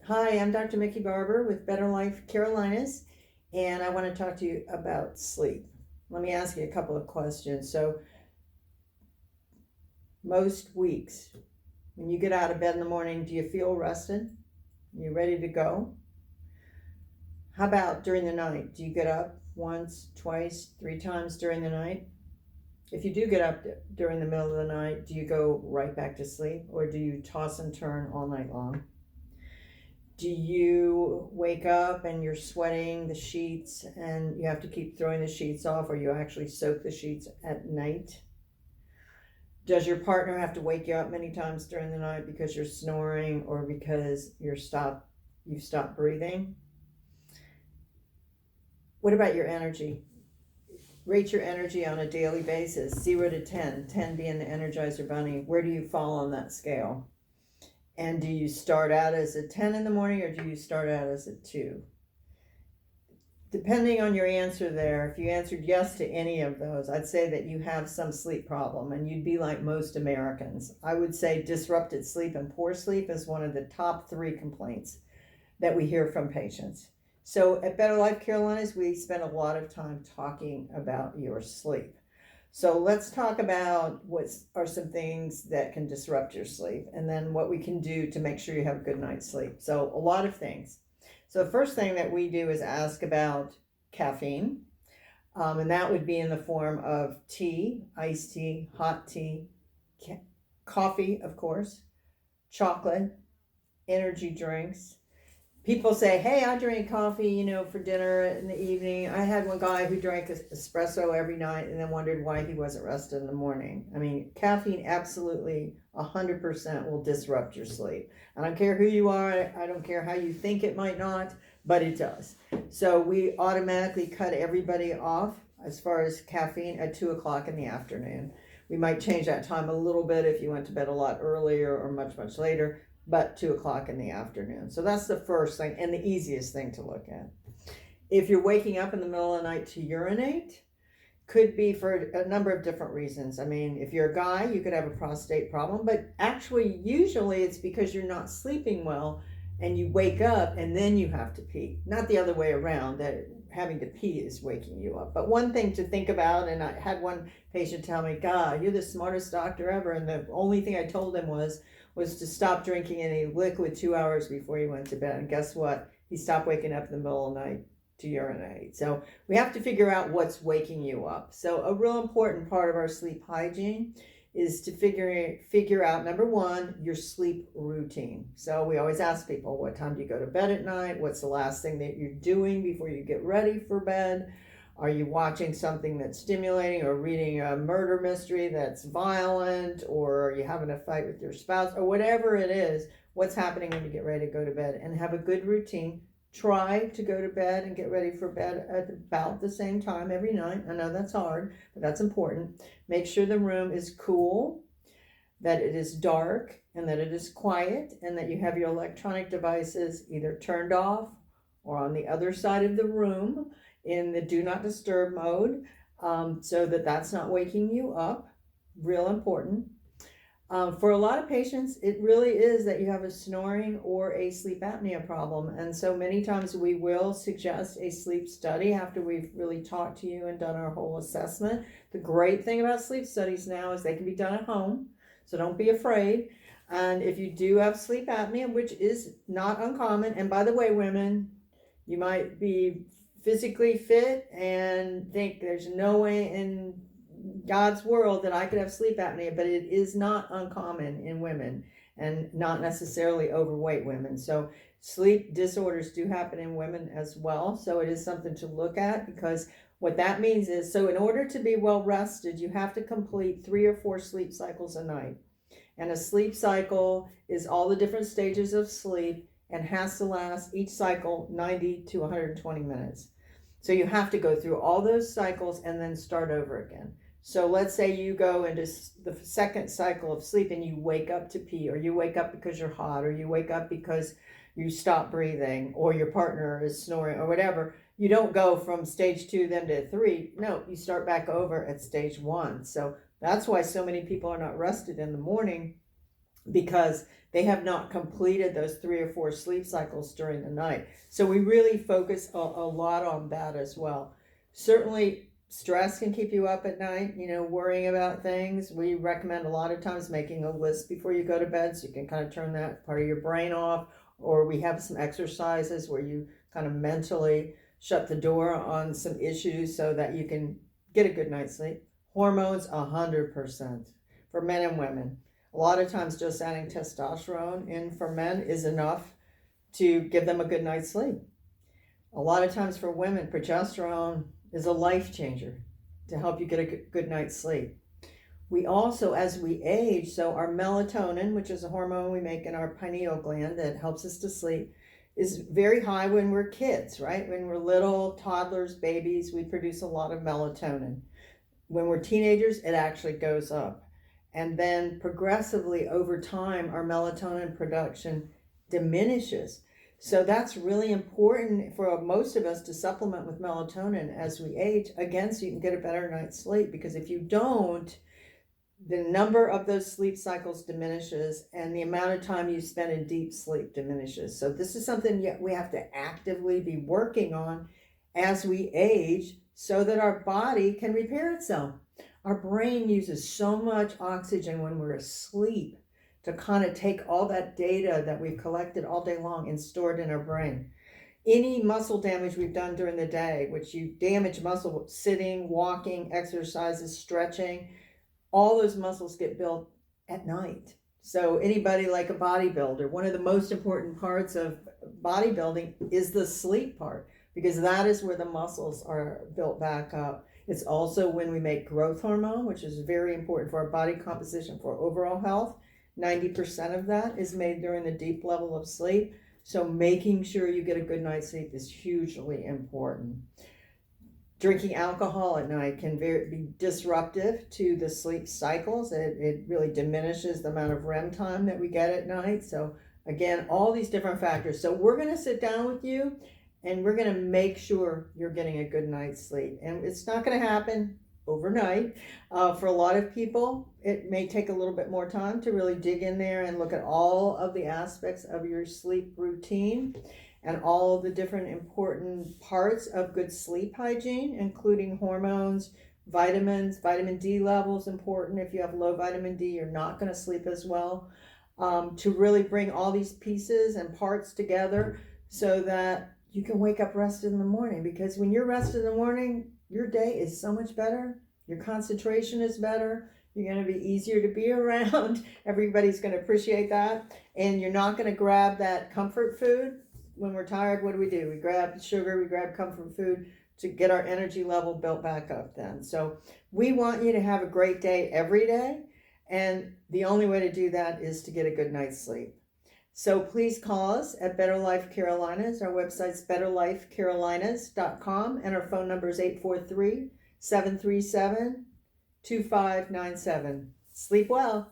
Hi, I'm Dr. Mickey Barber with Better Life Carolinas, and I want to talk to you about sleep. Let me ask you a couple of questions. So, most weeks, when you get out of bed in the morning, do you feel rested? Are you ready to go? How about during the night? Do you get up once, twice, three times during the night? If you do get up during the middle of the night, do you go right back to sleep or do you toss and turn all night long? Do you wake up and you're sweating the sheets and you have to keep throwing the sheets off, or you actually soak the sheets at night? Does your partner have to wake you up many times during the night because you're snoring or because you've stopped breathing? What about your energy? Rate your energy on a daily basis, 0 to 10, 10 being the Energizer Bunny. Where do you fall on that scale? And do you start out as a 10 in the morning or do you start out as a 2? Depending on your answer there, if you answered yes to any of those, I'd say that you have some sleep problem and you'd be like most Americans. I would say disrupted sleep and poor sleep is one of the top 3 complaints that we hear from patients. So at Better Life Carolinas, we spend a lot of time talking about your sleep. So let's talk about what are some things that can disrupt your sleep and then what we can do to make sure you have a good night's sleep. So a lot of things. So the first thing that we do is ask about caffeine, and that would be in the form of tea, iced tea, hot tea, coffee, of course, chocolate, energy drinks. People say, hey, I drink coffee, for dinner in the evening. I had one guy who drank espresso every night and then wondered why he wasn't rested in the morning. I mean, caffeine absolutely 100% will disrupt your sleep. I don't care who you are. I don't care how you think it might not, but it does. So we automatically cut everybody off as far as caffeine at 2 o'clock in the afternoon. We might change that time a little bit if you went to bed a lot earlier or much, much later, but 2 o'clock in the afternoon. So that's the first thing and the easiest thing to look at. If you're waking up in the middle of the night to urinate, could be for a number of different reasons. I mean, if you're a guy, you could have a prostate problem, but actually, usually it's because you're not sleeping well and you wake up and then you have to pee. Not the other way around, that having to pee is waking you up. But one thing to think about, and I had one patient tell me, God, you're the smartest doctor ever. And the only thing I told him was to stop drinking any liquid 2 hours before he went to bed. And guess what? He stopped waking up in the middle of the night to urinate. So we have to figure out what's waking you up. So a real important part of our sleep hygiene is to figure out, number one, your sleep routine. So we always ask people, what time do you go to bed at night? What's the last thing that you're doing before you get ready for bed? Are you watching something that's stimulating or reading a murder mystery that's violent, or are you having a fight with your spouse, or whatever it is? What's happening when you get ready to go to bed? And have a good routine. Try to go to bed and get ready for bed at about the same time every night. I know that's hard, but that's important. Make sure the room is cool, that it is dark, and that it is quiet, and that you have your electronic devices either turned off or on the other side of the room in the do not disturb mode, so that that's not waking you up. Real important. For a lot of patients, it really is that you have a snoring or a sleep apnea problem. And so many times we will suggest a sleep study after we've really talked to you and done our whole assessment. The great thing about sleep studies now is they can be done at home, so don't be afraid. And if you do have sleep apnea, which is not uncommon, and by the way, women, you might be physically fit and think there's no way in God's world that I could have sleep apnea, but it is not uncommon in women and not necessarily overweight women. So sleep disorders do happen in women as well. So it is something to look at, because what that means is, so in order to be well rested, you have to complete 3 or 4 sleep cycles a night. And a sleep cycle is all the different stages of sleep and has to last each cycle 90 to 120 minutes. So you have to go through all those cycles and then start over again. So let's say you go into the second cycle of sleep and you wake up to pee, or you wake up because you're hot, or you wake up because you stop breathing, or your partner is snoring, or whatever. You don't go from stage 2 then to 3. No, you start back over at stage 1. So that's why so many people are not rested in the morning, because they have not completed those 3 or 4 sleep cycles during the night. So we really focus a lot on that as well. Certainly, stress can keep you up at night, worrying about things. We recommend a lot of times making a list before you go to bed so you can kind of turn that part of your brain off. Or we have some exercises where you kind of mentally shut the door on some issues so that you can get a good night's sleep. Hormones, 100% for men and women. A lot of times just adding testosterone in for men is enough to give them a good night's sleep. A lot of times for women, progesterone is a life changer to help you get a good night's sleep. We also, as we age, so our melatonin, which is a hormone we make in our pineal gland that helps us to sleep, is very high when we're kids, right? When we're little toddlers, babies, we produce a lot of melatonin. When we're teenagers, it actually goes up. And then progressively over time, our melatonin production diminishes. So that's really important for most of us to supplement with melatonin as we age, again, so you can get a better night's sleep. Because if you don't, the number of those sleep cycles diminishes and the amount of time you spend in deep sleep diminishes. So this is something we have to actively be working on as we age so that our body can repair itself. Our brain uses so much oxygen when we're asleep to kind of take all that data that we've collected all day long and store it in our brain. Any muscle damage we've done during the day, which you damage muscle sitting, walking, exercises, stretching, all those muscles get built at night. So anybody like a bodybuilder, one of the most important parts of bodybuilding is the sleep part, because that is where the muscles are built back up. It's also when we make growth hormone, which is very important for our body composition, for overall health. 90% of that is made during the deep level of sleep. So making sure you get a good night's sleep is hugely important. Drinking alcohol at night can be disruptive to the sleep cycles. It really diminishes the amount of REM time that we get at night. So again, all these different factors. So we're going to sit down with you and we're going to make sure you're getting a good night's sleep. And it's not going to happen overnight. For a lot of people, it may take a little bit more time to really dig in there and look at all of the aspects of your sleep routine and all the different important parts of good sleep hygiene, including hormones, vitamins. Vitamin D levels important. If you have low vitamin D, you're not going to sleep as well. To really bring all these pieces and parts together so that you can wake up rested in the morning. Because when you're rested in the morning, your day is so much better. Your concentration is better. You're going to be easier to be around. Everybody's going to appreciate that. And you're not going to grab that comfort food. When we're tired, what do? We grab sugar, we grab comfort food to get our energy level built back up then. So we want you to have a great day every day. And the only way to do that is to get a good night's sleep. So please call us at Better Life Carolinas. Our website's betterlifecarolinas.com and our phone number is 843-737-2597. Sleep well.